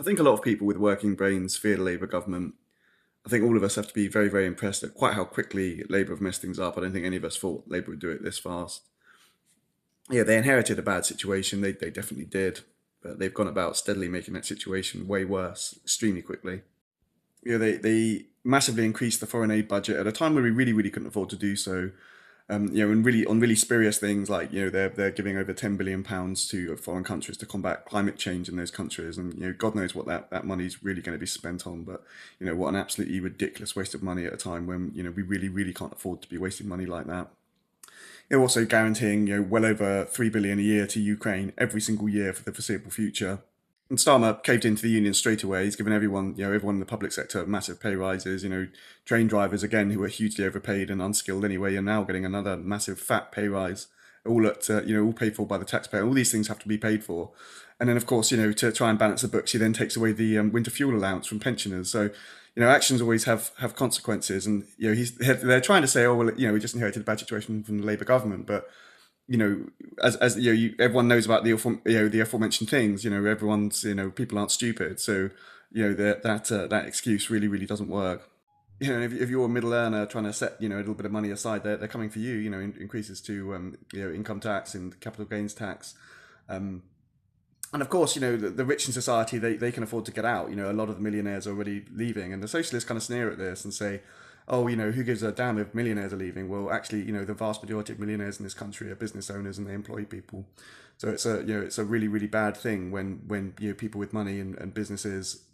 I think a lot of people with working brains fear the Labour government. I think all of us have to be very, very impressed at quite how quickly Labour have messed things up. I don't think any of us thought Labour would do it this fast. Yeah, they inherited a bad situation. They definitely did. But they've gone about steadily making that situation way worse extremely quickly. They massively increased the foreign aid budget at a time where we really, really couldn't afford to do so. And really on really spurious things like they're giving over £10 billion to foreign countries to combat climate change in those countries, and God knows what that money's really going to be spent on. But what an absolutely ridiculous waste of money at a time when we really really can't afford to be wasting money like that. They're also guaranteeing well over 3 billion a year to Ukraine every single year for the foreseeable future. And Starmer caved into the union straight away. He's given everyone in the public sector massive pay rises. Train drivers, again, who are hugely overpaid and unskilled anyway, are now getting another massive fat pay rise, all all paid for by the taxpayer. All these things have to be paid for. And then, of course, to try and balance the books, he then takes away the winter fuel allowance from pensioners. So, actions always have consequences. And, they're trying to say, oh, well, we just inherited a bad situation from the Labour government. But as everyone knows about the aforementioned things. Everyone's people aren't stupid, so that excuse really really doesn't work. If you're a middle earner trying to set a little bit of money aside, they're coming for you. Increases to income tax and capital gains tax. And of course, the rich in society, they can afford to get out. A lot of the millionaires are already leaving, and the socialists kind of sneer at this and say, oh, who gives a damn if millionaires are leaving? Well, actually, the vast majority of millionaires in this country are business owners and they employ people. So it's a really, really bad thing when people with money and businesses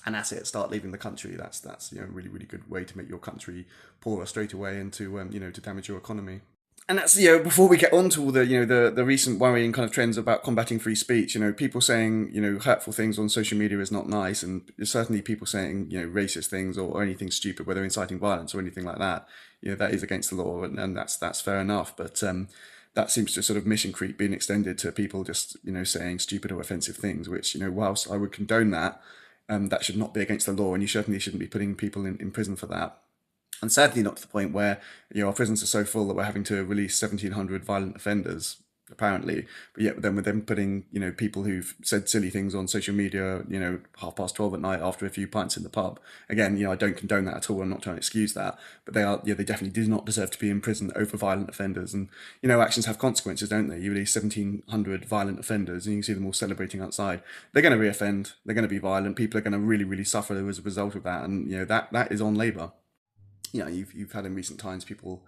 and assets start leaving the country. That's a really, really good way to make your country poorer straight away and to damage your economy. And that's before we get on to all the recent worrying kind of trends about combating free speech. People saying hurtful things on social media is not nice, and certainly people saying racist things or anything stupid, whether inciting violence or anything like that. That is against the law, and that's fair enough. But that seems to sort of mission creep being extended to people just saying stupid or offensive things, which whilst I would condone that, that should not be against the law, and you certainly shouldn't be putting people in prison for that. And sadly not to the point where our prisons are so full that we're having to release 1,700 violent offenders, apparently. But yet then we're then putting people who've said silly things on social media 12:30 at night after a few pints in the pub. Again, I don't condone that at all. I'm not trying to excuse that, but they definitely do not deserve to be in prison over violent offenders. And actions have consequences, don't they? You release 1,700 violent offenders and you can see them all celebrating outside. They're going to reoffend, they're going to be violent, people are going to really really suffer as a result of that. And that is on Labour. You've had in recent times people,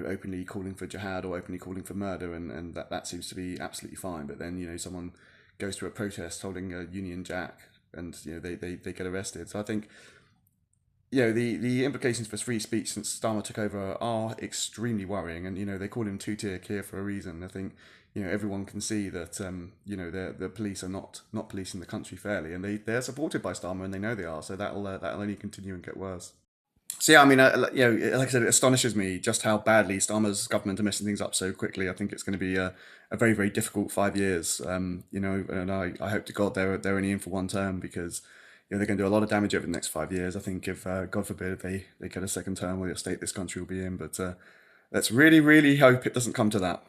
openly calling for jihad or openly calling for murder, and that seems to be absolutely fine. But then, someone goes to a protest holding a Union Jack, and they get arrested. So I think, the implications for free speech since Starmer took over are extremely worrying, and they call him two-tier here for a reason. I think everyone can see that the police are not policing the country fairly, and they're supported by Starmer, and they know they are. So that'll only continue and get worse. So yeah, I mean, like I said, it astonishes me just how badly Starmer's government are messing things up so quickly. I think it's going to be a very, very difficult 5 years. And I hope to God they're only in for one term, because they're going to do a lot of damage over the next 5 years. I think if God forbid they get a second term, what state this country will be in. But let's really, really hope it doesn't come to that.